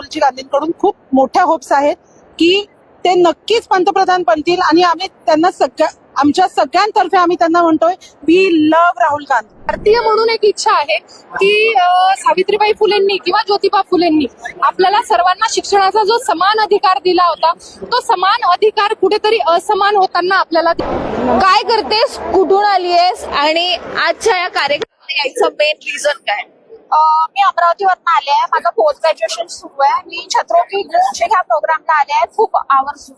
राहुलजी गांधींकडून खूप मोठ्या होप्स आहेत की ते नक्कीच पंतप्रधान बनतील आणि आम्ही त्यांना आमच्या सगळ्यांतर्फे आम्ही त्यांना म्हणतोय वी लव्ह राहुल गांधी. भारतीय म्हणून एक इच्छा आहे की सावित्रीबाई फुलेंनी किंवा ज्योतिबा फुलेंनी आपल्याला सर्वांना शिक्षणाचा जो समान अधिकार दिला होता तो समान अधिकार कुठेतरी असमान होताना आपल्याला काय करतेस, कुठून आलीयस आणि आजच्या या कार्यक्रमाला यायचं मेन रिझन काय? मी अमरावतीवरून आले आहे. माझं पोस्ट ग्रॅज्युएशन सुरू आहे. मी छत्रपती गुरुजी ह्या प्रोग्रामला आले आहे खूप आवर्जून.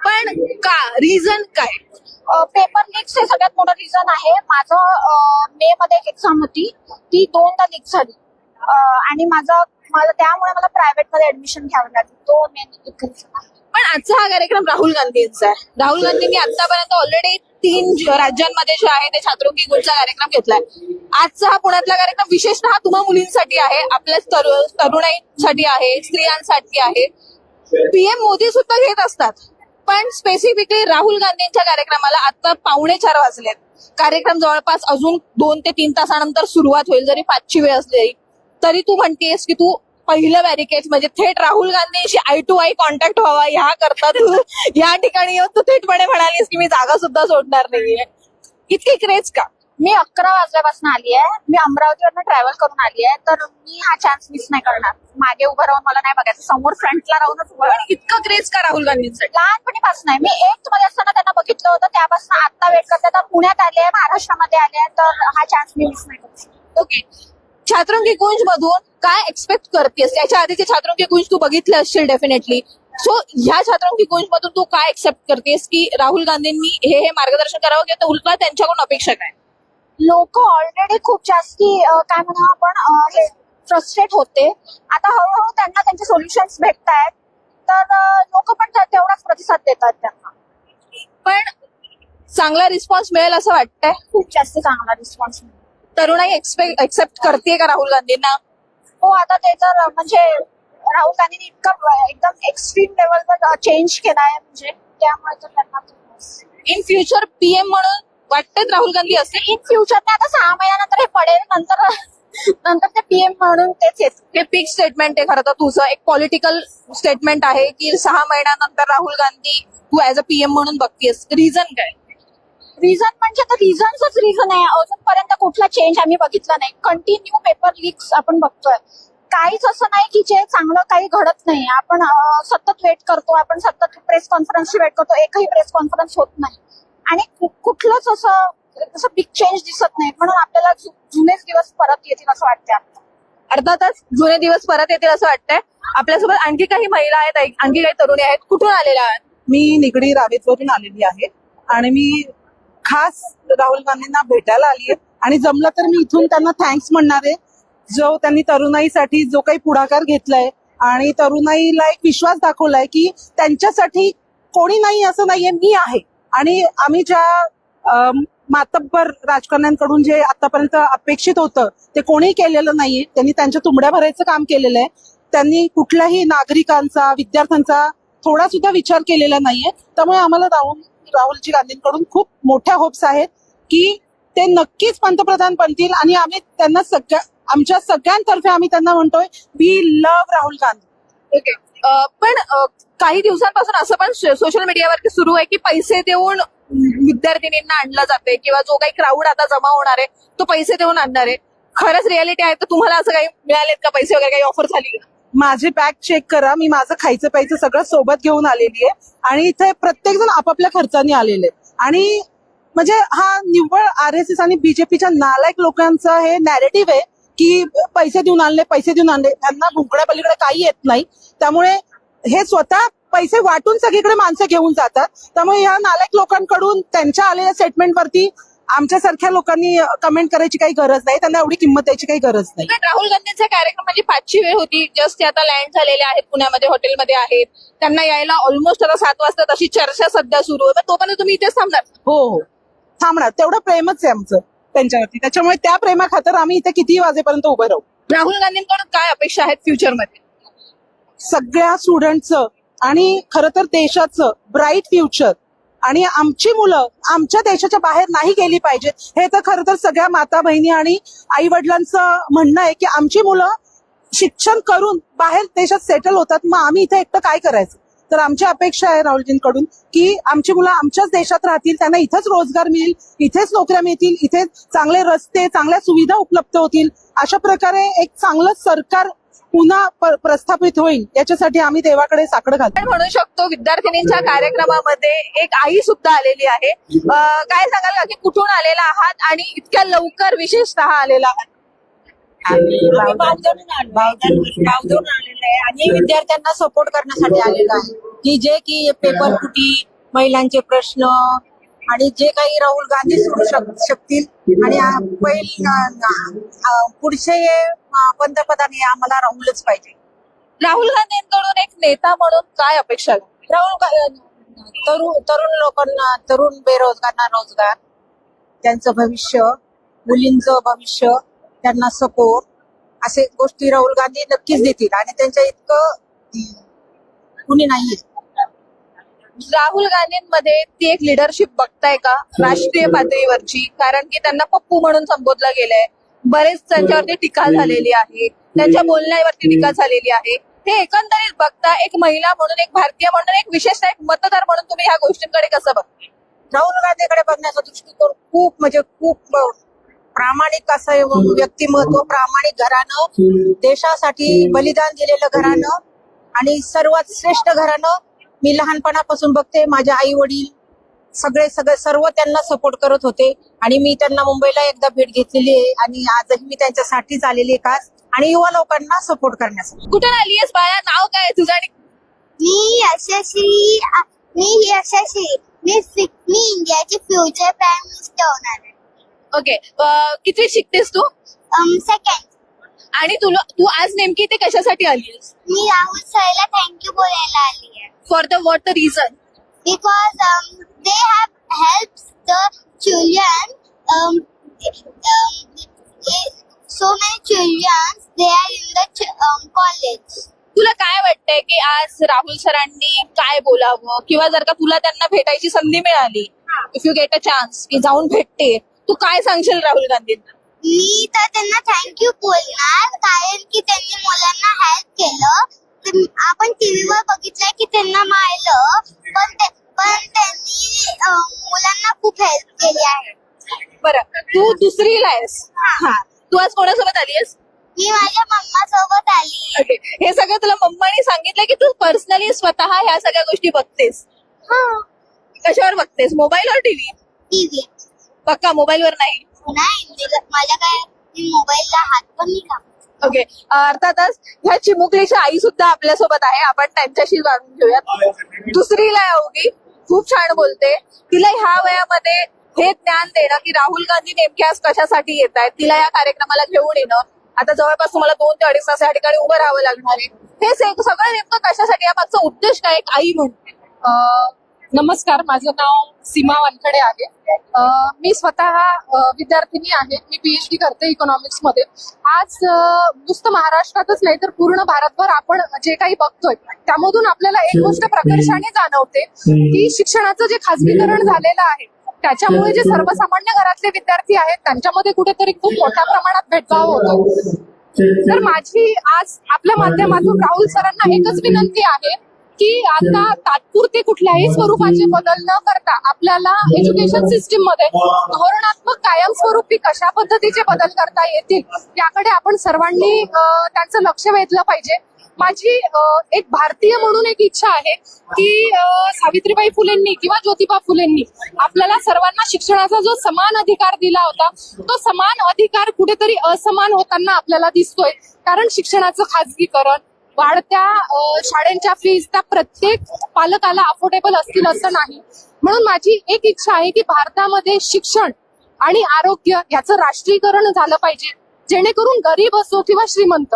पण का, रिझन काय? पेपर लीक्स हे सगळ्यात मोठं रिझन आहे. माझं मे मध्ये एक एक्झाम होती, ती 2दा लीक झाली आणि त्यामुळे मला प्रायव्हेट मध्ये ऍडमिशन घ्यावं लागली. तो मेन रिझन आहे. पण आजचा हा कार्यक्रम राहुल गांधींचा आहे. राहुल गांधींनी आतापर्यंत ऑलरेडी 3 राज्यांमध्ये जे आहे ते छात्रवृत्ती गुलचा कार्यक्रम घेतलाय. आजचा हा पुण्यातला कार्यक्रम विशेषतः तुम्हा मुलींसाठी आहे, आपल्या तरुणाईसाठी आहे, स्त्रियांसाठी आहे. पीएम मोदी सुद्धा घेत असतात, पण स्पेसिफिकली राहुल गांधींच्या कार्यक्रमाला आता 3:45 वाजलेत. कार्यक्रम जवळपास अजून 2 ते 3 तासानंतर सुरुवात होईल. जरी 5ची वेळ असली तरी तू म्हणतेस की तू पहिलं बॅरिकेड म्हणजे थेट राहुल गांधींशी आय टू आय कॉन्टॅक्ट व्हावा ह्या करता तू या ठिकाणी येऊन तू थेटपणे म्हणालीस की मी जागा सुद्धा सोडणार नाहीये. इतकी क्रेज का? मी 11 वाजल्यापासून आली आहे. मी अमरावतीवरून ट्रॅव्हल करून आली आहे, तर मी हा चान्स मिस नाही करणार. मागे उभं राहून मला नाही बघायचं, समोर फ्रंटला राहूनच उभं राहणार. इतकं क्रेज का राहुल गांधींसाठी? लहानपणीपासून आहे. मी 8th मध्ये असताना त्यांना बघितलं होतं, त्यापासून आता वेट करते. तर पुण्यात आले आहे, महाराष्ट्रामध्ये आले आहे, तर हा चान्स मी मिस नाही करू. ओके, छात्रवृत्ती गुंज मधून काय एक्सपेक्ट करतेस? त्याच्या आधीचे छात्रवृत्ती गुंज तू बघितले असशील डेफिनेटली. सो ह्या छात्रवृत्ती गुंज मधून तू काय एक्सेप्ट करतेस की राहुल गांधींनी हे मार्गदर्शन करावं किंवा उलटा त्यांच्याकडून अपेक्षा काय? लोक ऑलरेडी खूप जास्ती काय म्हणा आपण हे फ्रस्ट्रेट होते. आता हळूहळू त्यांना त्यांचे सोल्युशन्स भेटत आहेत, तर लोक पण तेवढाच प्रतिसाद देतात त्यांना. पण चांगला रिस्पॉन्स मिळेल असं वाटतंय? खूप जास्त चांगला रिस्पॉन्स. तरुणाई एक्सेप्ट करते का राहुल गांधींना? हो, आता ते तर म्हणजे राहुल गांधींनी एकदम एक्स्ट्रीम लेवलवर चेंज केलाय, म्हणजे त्यामुळे तर त्यांना इन फ्युचर पीएम म्हणून वाटतं राहुल गांधी असतील? इन फ्युचर नाही, आता 6 महिन्यानंतर हे पडेल, नंतर ते पीएम म्हणून तेच येत. हे पिक स्टेटमेंट आहे खरं तर तुझं, एक पॉलिटिकल स्टेटमेंट आहे की 6 महिन्यानंतर राहुल गांधी तू ऍज अ पीएम म्हणून बघतेस. रिझन काय? रिझन म्हणजे आता रिझनच रिझन आहे. अजूनपर्यंत कुठला चेंज आम्ही बघितला नाही. कंटिन्यू पेपर लीक्स आपण बघतोय. काहीच असं नाही की जे चांगलं काही घडत नाही. आपण सतत वेट करतो, आपण सतत प्रेस कॉन्फरन्सची वेट करतो, एकही प्रेस कॉन्फरन्स होत नाही आणि कुठलंच असं बिग चेंज दिसत नाही. म्हणून आपल्याला जुनेच दिवस परत येतील असं वाटतंय. अर्थातच जुने दिवस परत येतील असं वाटतंय. आपल्यासोबत आणखी काही महिला आहेत, आणखी काही तरुणी आहेत. कुठून आलेल्या आहेत? मी निगडी रावेतवरून आलेली आहे आणि मी खास राहुल गांधींना भेटायला आली आहे आणि जमलं तर मी इथून त्यांना थँक्स म्हणणार आहे, जो त्यांनी तरुणाईसाठी जो काही पुढाकार घेतलाय आणि तरुणाईला एक विश्वास दाखवलाय की त्यांच्यासाठी कोणी नाही असं नाहीये, मी आहे. आणि आम्ही ज्या मातब्बर राजकारण्यांकडून जे आतापर्यंत अपेक्षित होतं ते कोणीही केलेलं नाहीये. त्यांनी त्यांच्या तुंबड्या भरायचं काम केलेलं आहे. त्यांनी कुठल्याही नागरिकांचा, विद्यार्थ्यांचा थोडा सुद्धा विचार केलेला नाहीये. त्यामुळे आम्हाला राहुलजी गांधींकडून खूप मोठ्या होप्स आहेत की ते नक्कीच पंतप्रधान बनतील आणि आम्ही त्यांना आमच्या सगळ्यांतर्फे आम्ही त्यांना म्हणतोय we love Rahul Gandhi. Okay, पण काही दिवसांपासून असं पण सोशल मीडियावरती सुरू आहे की पैसे देऊन विद्यार्थिनींना आणलं जाते किंवा जो काही क्राऊड आता जमा होणार आहे तो पैसे देऊन आणणार आहे. खरंच रियालिटी आहे तर तुम्हाला असं काही मिळालेत का पैसे वगैरे, काही ऑफर झाली का? माझी बॅग चेक करा, मी माझं खायचं प्यायचं सगळं सोबत घेऊन आलेली आहे आणि इथे प्रत्येक जण आपापल्या खर्चाने आलेले आणि म्हणजे हा निव्वळ RSS आणि बीजेपीच्या नालायक लोकांचं हे नॅरेटिव्ह आहे की पैसे देऊन आणले, पैसे देऊन आणले. त्यांना भुंकड्या पलीकडे काही येत नाही. त्यामुळे हे स्वतः पैसे वाटून सगळीकडे माणसं घेऊन जातात. त्यामुळे ह्या नालायक लोकांकडून त्यांच्या आलेल्या स्टेटमेंटवरती आमच्यासारख्या लोकांनी कमेंट करायची काही गरज नाही. त्यांना एवढी किंमत द्यायची काही गरज नाही. राहुल गांधींचा कार्यक्रम म्हणजे 5ची वेळ होती, जस्ट आता लँड झालेले आहेत, पुण्यामध्ये हॉटेलमध्ये आहेत. त्यांना यायला ऑलमोस्ट आता 7 वाजता अशी चर्चा सध्या सुरू आहे. तोपर्यंत तुम्ही इथेच थांबणार? हो, थांबणार. तेवढं प्रेमच आहे आमचं त्यांच्यावरती. त्याच्यामुळे त्या प्रेमाखातर आम्ही इथे किती वाजेपर्यंत उभं राहू. राहुल गांधींकडून काय अपेक्षा आहेत फ्युचरमध्ये? सगळ्या स्टुडंटचं आणि खरं तर देशाचं ब्राईट फ्युचर आणि आमची मुलं आमच्या देशाच्या बाहेर नाही गेली पाहिजेत. हे तर खरं तर सगळ्या माता बहिणी आणि आई वडिलांचं म्हणणं आहे की आमची मुलं शिक्षण करून बाहेर देशात सेटल होतात, मग आम्ही इथे एकटं काय करायचं? तर आमची अपेक्षा आहे राहुलजींकडून की आमची मुलं आमच्याच देशात राहतील, त्यांना इथेच रोजगार मिळेल, इथेच नोकऱ्या मिळतील, इथे चांगले रस्ते, चांगल्या सुविधा उपलब्ध होतील. अशा प्रकारे एक चांगलं सरकार पुन्हा प्रस्थापित होईल, याच्यासाठी आम्ही देवाकडे साकडं घालतो. आपण म्हणू शकतो विद्यार्थिनींच्या कार्यक्रमामध्ये एक आई सुद्धा आलेली आहे. काय सांगाल का की कुठून आलेला आहात आणि इतक्या लवकर विशेषतः आलेला आहात? बावधरून आलेलं आहे आणि विद्यार्थ्यांना सपोर्ट करण्यासाठी आलेलं आहे की जे की पेपर फुटी, महिलांचे प्रश्न आणि जे काही राहुल गांधी सोडू शकतील आणि पुढचे पंतप्रधान हे आम्हाला राहुलच पाहिजे. राहुल गांधींकडून एक नेता म्हणून काय अपेक्षा आहे? तरुण लोकांना, तरुण बेरोजगारांना रोजगार, त्यांचं भविष्य, मुलींचं भविष्य, त्यांना सपोर्ट, असे गोष्टी राहुल गांधी नक्कीच देतील आणि त्यांच्या इतकं कुणी नाहीये. राहुल गांधींमध्ये ती एक लिडरशिप बघताय का राष्ट्रीय पातळीवरची? कारण की त्यांना पप्पू म्हणून संबोधलं गेलंय, बरेच त्यांच्यावरती टीका झालेली आहे, त्यांच्या बोलण्यावरती टीका झालेली आहे. हे एकंदरीत बघता एक महिला म्हणून, एक भारतीय म्हणून, एक विशेषतः एक मतदार म्हणून तुम्ही ह्या गोष्टींकडे कसं बघता? राहुल गांधीकडे बघण्याचा दृष्टिकोन खूप प्रामाणिक असं व्यक्तिमत्व, प्रामाणिक घराणं, देशासाठी बलिदान दिलेलं घराणं आणि सर्वात श्रेष्ठ घराणं. मी लहानपणापासून बघते, माझे आई वडील सर्व त्यांना सपोर्ट करत होते आणि मी त्यांना मुंबईला एकदा भेट घेतलेली आहे आणि आजही मी त्यांच्यासाठीच आलेली आहे खास आणि युवा लोकांना सपोर्ट करण्यासाठी. कुठून आलीयस बाळा? नाव काय आहे तुझं? आणि मी यशस्वी मी इंडियाचे फ्युचर प्राईम मिनिस्टर होणार आहे. ओके, किती शिकतेस तू? सेकंड. आणि तू आज नेमकी इथे कशासाठी आलीयस? मी राहुल सरला थँक्यू बोलायला आली आहे. For the what the reason? Because they have helped the children. So many children they are in the college. तुला काय वाटतंय की आज राहुल सरांनी काय बोलावं, किंवा जर का तुला त्यांना भेटायची संधी मिळाली, if you get a chance की जाऊन भेटते, तू काय सांगशील राहुल गांधींना? मी तर त्यांना थँक्यू बोलणार, कारण की त्यांनी मुलांना हेल्प केलं. आपण टीव्हीवर बघितलंय की त्यांना मारलं, पण त्यांनी मुलांना खूप हेल्प केली आहे. बरं, तू दुसरीला आहेस. हा, तू आज कोणासोबत आलीयस? मी माझ्या मम्मा सोबत आली. ओके, हे सगळं तुला मम्माने सांगितलं की तू पर्सनली स्वतः ह्या सगळ्या गोष्टी बघतेस? कशावर बघतेस, मोबाईल और टीव्ही? टीव्ही. पक्का मोबाईलवर नाही? नाही, माझ्या काय मी मोबाईलला हात पण नाही लावत. ओके, अर्थातच ह्या चिमुकलीची आई सुद्धा आपल्यासोबत आहे, आपण त्यांच्याशी जाणून घेऊयात. दुसरीला अवघी खूप छान बोलते. तिला ह्या वयामध्ये हे ज्ञान देणं की राहुल गांधी नेमके आज कशासाठी येत आहेत, तिला या कार्यक्रमाला घेऊन येणं, आता जवळपास तुम्हाला 2 ते 2.5 तास या ठिकाणी उभं राहावं लागणार आहे, हे सगळं नेमकं कशासाठी, या मागचा उद्देश काय एक आई म्हणून? नमस्कार, माझं नाव सीमा वानखडे आहे. मी स्वतः विद्यार्थिनी आहे. मी PhD करते इकॉनॉमिक्स मध्ये. आज नुसतं महाराष्ट्रातच नाही तर पूर्ण भारतभर आपण जे काही बघतोय त्यामधून आपल्याला एक गोष्ट प्रकर्षाने जाणवते की शिक्षणाचं जे खाजगीकरण झालेलं आहे त्याच्यामुळे जे सर्वसामान्य घरातले विद्यार्थी आहेत त्यांच्यामध्ये कुठेतरी खूप मोठ्या प्रमाणात भेदभाव होतो. तर माझी आज आपल्या माध्यमातून राहुल सरांना एकच विनंती आहे की आता तात्पुरते कुठल्याही स्वरूपाचे बदल न करता आपल्याला एज्युकेशन सिस्टीम मध्ये धोरणात्मक कायमस्वरूपी कशा पद्धतीचे बदल करता येतील याकडे आपण सर्वांनी त्यांचं लक्ष वेधलं पाहिजे. माझी एक भारतीय म्हणून एक इच्छा आहे की सावित्रीबाई फुलेंनी किंवा ज्योतिबा फुलेंनी आपल्याला सर्वांना शिक्षणाचा जो समान अधिकार दिला होता तो समान अधिकार कुठेतरी असमान होताना आपल्याला दिसतोय. कारण शिक्षणाचं खाजगीकरण, वाढत्या शाळांच्या फीज त्या प्रत्येक पालकाला अफोर्डेबल असतील असं नाही. म्हणून माझी एक इच्छा आहे की भारतामध्ये शिक्षण आणि आरोग्य याचं राष्ट्रीयकरण झालं पाहिजे, जेणेकरून गरीब असो किंवा श्रीमंत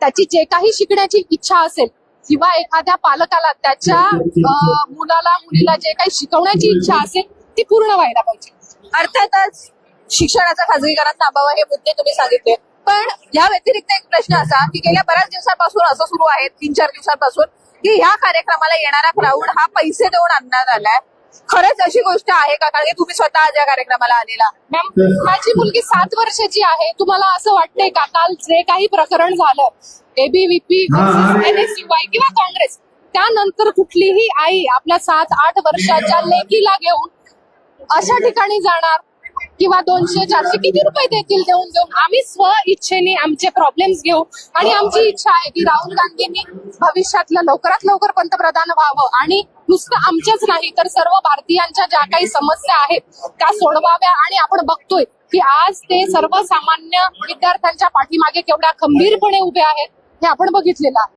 त्याची जे काही शिकण्याची इच्छा असेल किंवा एखाद्या पालकाला त्याच्या मुलीला जे काही शिकवण्याची इच्छा असेल ती पूर्ण व्हायला पाहिजे. अर्थातच शिक्षणाचं खाजगीकरण थांबावं हे मुद्दे तुम्ही सांगितले, पण या व्यतिरिक्त एक प्रश्न असा की गेल्या बऱ्याच दिवसांपासून असं सुरू आहे, 3-4 दिवसांपासून, की ह्या कार्यक्रमाला येणारा क्राऊड हा पैसे देऊन आणण्यात आलाय. खरंच अशी गोष्ट आहे का? कारण की तुम्ही स्वतः आज या कार्यक्रमाला आलेला. मॅम, माझी मुलगी 7 वर्षाची आहे. तुम्हाला असं वाटतंय का काल जे काही प्रकरण झालं एबीव्हीपी NSUI किंवा काँग्रेस, त्यानंतर कुठलीही आई आपल्या 7-8 वर्षाच्या लेकीला घेऊन अशा ठिकाणी जाणार किंवा 200-400 किती रुपये देतील देऊन देऊन? आम्ही स्व इच्छेने आमचे प्रॉब्लेम्स घेऊ आणि आमची इच्छा आहे की राहुल गांधींनी भविष्यातलं लवकरात लवकर पंतप्रधान व्हावं आणि नुसतं आमच्याच नाही तर सर्व भारतीयांच्या ज्या काही समस्या आहेत त्या सोडवाव्या. आणि आपण बघतोय की आज ते सर्वसामान्य विद्यार्थ्यांच्या पाठीमागे केवढ्या खंबीरपणे उभे आहेत हे आपण बघितलेलं आहे.